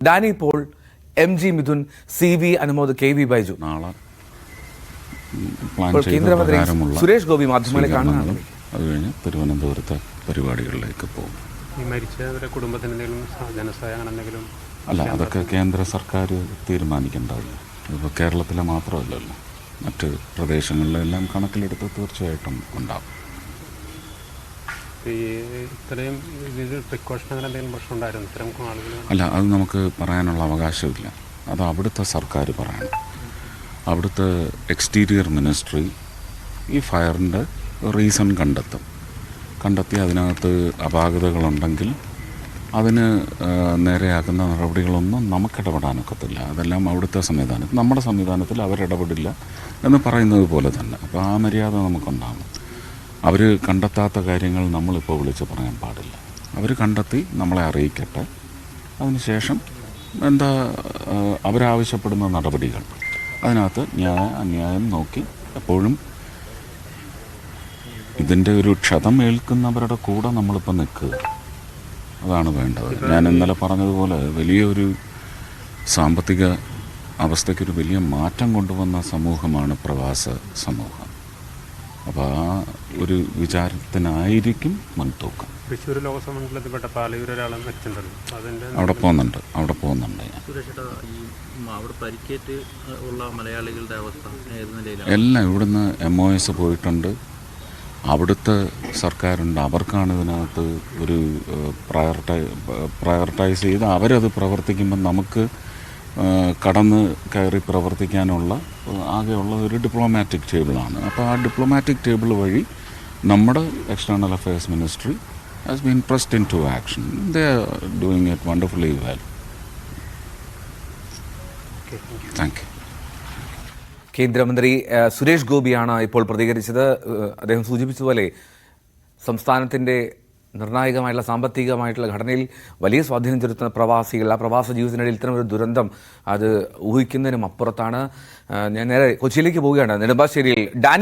Dani Paul, MG Mithun, CV Anumod, KV Baiju. നാളെ കേന്ദ്രമന്ത്രി സുരേഷ് ഗോപി മാധ്യമങ്ങളെ കാണുന്നതാണ്. അത് കഴിഞ്ഞ് തിരുവനന്തപുരത്തെ പരിപാടികളിലേക്ക് പോകും. ഈ മരിച്ചവരുടെ കുടുംബത്തിന് എന്തെങ്കിലും ധനസഹായം എന്തെങ്കിലും? അല്ല, അതൊക്കെ കേന്ദ്ര സർക്കാർ തീരുമാനിക്കേണ്ടതല്ല. ഇപ്പോൾ കേരളത്തിലെ മാത്രമല്ലല്ലോ, മറ്റ് പ്രദേശങ്ങളിലെല്ലാം കണക്കിലെടുത്ത് തീർച്ചയായിട്ടും ഉണ്ടാകും. ഈ ഇത്രയും പ്രിക്കോഷൻ അങ്ങനെ എന്തെങ്കിലും പ്രശ്നം ഉണ്ടായിരുന്നു ഇത്തരം ആളുകൾ? അല്ല, അത് നമുക്ക് പറയാനുള്ള അവകാശമില്ല. അത് അവിടുത്തെ സർക്കാർ പറയണം. അവിടുത്തെ എക്സ്റ്റീരിയർ മിനിസ്ട്രി ഈ ഫയറിൻ്റെ റീസൺ കണ്ടെത്തി അതിനകത്ത് അപാകതകളുണ്ടെങ്കിൽ അതിന് നേരെയാക്കുന്ന നടപടികളൊന്നും നമുക്കിടപെടാനൊക്കത്തില്ല. അതെല്ലാം അവിടുത്തെ സംവിധാനത്തിൽ, നമ്മുടെ സംവിധാനത്തിൽ അവരിടപെടില്ല എന്ന് പറയുന്നത് പോലെ തന്നെ. അപ്പോൾ ആ മര്യാദ നമുക്കുണ്ടാകും. അവർ കണ്ടെത്താത്ത കാര്യങ്ങൾ നമ്മളിപ്പോൾ വിളിച്ച് പറയാൻ പാടില്ല. അവർ കണ്ടെത്തി നമ്മളെ അറിയിക്കട്ടെ. അതിനുശേഷം എന്താ അവരാവശ്യപ്പെടുന്ന നടപടികൾ, അതിനകത്ത് അന്യായം നോക്കി എപ്പോഴും ഇതിൻ്റെ ഒരു ക്ഷതം ഏൽക്കുന്നവരുടെ കൂടെ നമ്മളിപ്പോൾ നിൽക്കുക, അതാണ് വേണ്ടത്. ഞാൻ ഇന്നലെ പറഞ്ഞതുപോലെ വലിയൊരു സാമ്പത്തിക അവസ്ഥയ്ക്കൊരു വലിയ മാറ്റം കൊണ്ടുവന്ന സമൂഹമാണ് പ്രവാസ സമൂഹം. അപ്പോൾ ആ ഒരു വിചാരത്തിനായിരിക്കും മുൻതൂക്കം. തൃശ്ശൂർ ലോകസഭ മണ്ഡലത്തിൽപ്പെട്ട പാലയൂർ ഒരാളെ മരിച്ചിട്ടുണ്ടല്ലോ, അവിടെ പോകുന്നുണ്ട് ഞാൻ. അവിടെ പരിക്കേറ്റ് ഉള്ള മലയാളികളുടെ അവസ്ഥ ഏത് നിലയിലാണ്? എല്ലാം ഇവിടുന്ന് MOS പോയിട്ടുണ്ട്. അവിടുത്തെ സർക്കാരുണ്ട്, അവർക്കാണ് ഇതിനകത്ത് ഒരു പ്രയോറിറ്റൈസ് ചെയ്ത് അവരത് പ്രവർത്തിക്കുമ്പോൾ നമുക്ക് കടന്ന് കയറി പ്രവർത്തിക്കാനുള്ള ആകെയുള്ള ഒരു ഡിപ്ലോമാറ്റിക് ടേബിളാണ്. അപ്പോൾ ആ ഡിപ്ലോമാറ്റിക് ടേബിൾ വഴി നമ്മുടെ external affairs ministry has been pressed in to action. They are doing it wonderfully well. Thank you. കേന്ദ്രമന്ത്രി സുരേഷ് ഗോപിയാണ് ഇപ്പോൾ പ്രതികരിച്ചത്. അദ്ദേഹം സൂചിപ്പിച്ചതുപോലെ സംസ്ഥാനത്തിൻ്റെ നിർണായകമായിട്ടുള്ള സാമ്പത്തികമായിട്ടുള്ള ഘടനയിൽ വലിയ സ്വാധീനം ചെലുത്തുന്ന പ്രവാസികൾ, ആ പ്രവാസ ജീവിതത്തിനിടയിൽ ഇത്തരമൊരു ദുരന്തം അത് ഊഹിക്കുന്നതിനും അപ്പുറത്താണ്. ഞാൻ നേരെ കൊച്ചിയിലേക്ക് പോവുകയാണ്. നെടുമ്പാശ്ശേരിയിൽ ഡാനി